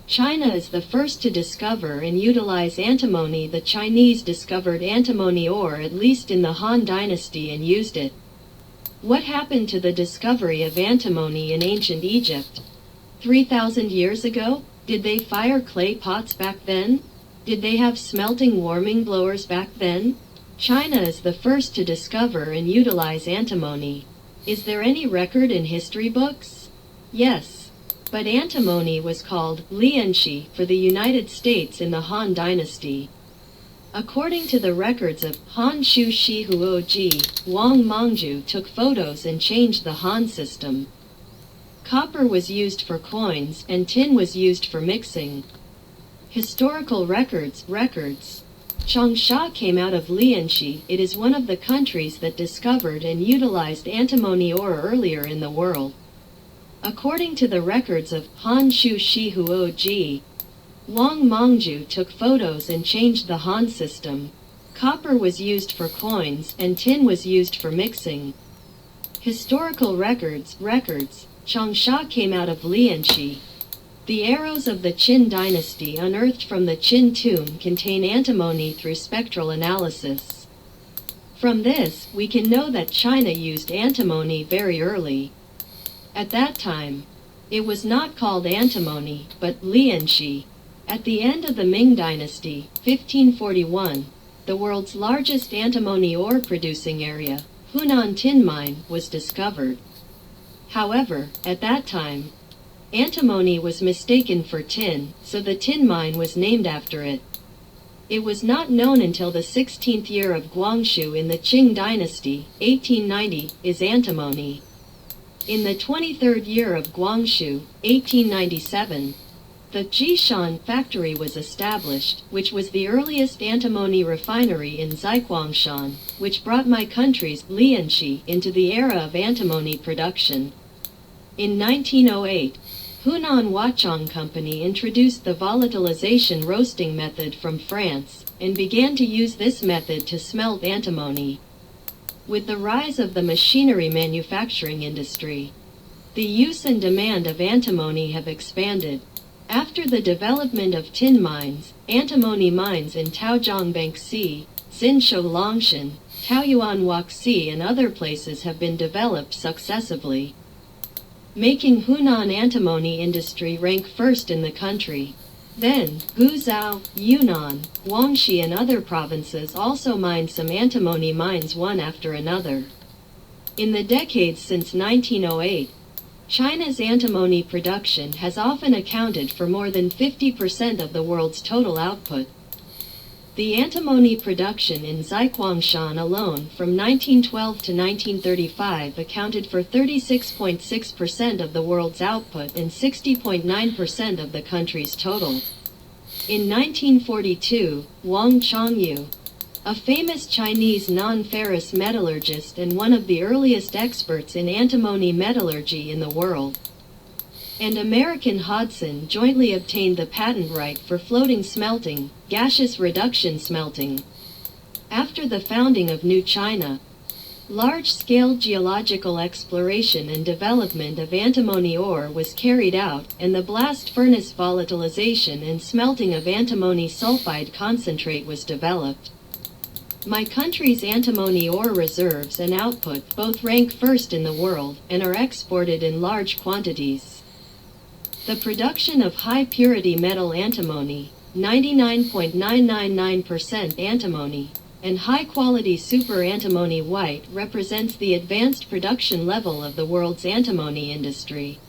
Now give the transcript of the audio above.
China is the first to discover and utilize antimony. The Chinese discovered antimony ore at least in the Han Dynasty and used it. What happened to the discovery of antimony in ancient Egypt? 3,000 years ago? Did they fire clay pots back then? Did they have smelting warming blowers back then? China is the first to discover and utilize antimony. Is there any record in history books? Yes. But antimony was called lianxi for the United States in the Han Dynasty. According to the records of Han Shu Shi Huoji, Wang Mangju took photos and changed the Han system. Copper was used for coins and tin was used for mixing. Historical records. Changsha came out of Lianxi. It is one of the countries that discovered and utilized antimony ore earlier in the world. According to the records of Han Shu Shi Huoji, Wang Mangju took photos and changed the Han system. Copper was used for coins and tin was used for mixing. Historical records. Changsha came out of Lianxi. The arrows of the Qin dynasty unearthed from the Qin tomb contain antimony through spectral analysis. From this, we can know that China used antimony very early. At that time, it was not called antimony, but lianxi. At the end of the Ming Dynasty, 1541, the world's largest antimony ore producing area, Hunan Tin Mine, was discovered. However, at that time, antimony was mistaken for tin, so the tin mine was named after it. It was not known until the 16th year of Guangxu in the Qing Dynasty, 1890, is antimony. In the 23rd year of Guangxu, 1897, the Jishan factory was established, which was the earliest antimony refinery in Zhejiangshan, which brought my country's Lianxi into the era of antimony production. In 1908, Hunan Huachong Company introduced the volatilization roasting method from France, and began to use this method to smelt antimony. With the rise of the machinery manufacturing industry, the use and demand of antimony have expanded. After the development of tin mines, antimony mines in Taojiangbanxi, Xinshu Longshan, Taoyuan Huaxi and other places have been developed successively, making Hunan antimony industry rank first in the country. Then, Guizhou, Yunnan, Guangxi and other provinces also mined some antimony mines one after another. In the decades since 1908, China's antimony production has often accounted for more than 50% of the world's total output. The antimony production in Zhejiangshan alone from 1912 to 1935 accounted for 36.6% of the world's output and 60.9% of the country's total. In 1942, Wang Chongyu, a famous Chinese non-ferrous metallurgist and one of the earliest experts in antimony metallurgy in the world, and American Hodson jointly obtained the patent right for floating smelting, gaseous reduction smelting. After the founding of New China, large-scale geological exploration and development of antimony ore was carried out, and the blast furnace volatilization and smelting of antimony sulfide concentrate was developed. My country's antimony ore reserves and output both rank first in the world and are exported in large quantities. The production of high-purity metal antimony, 99.999% antimony, and high-quality super antimony white represents the advanced production level of the world's antimony industry.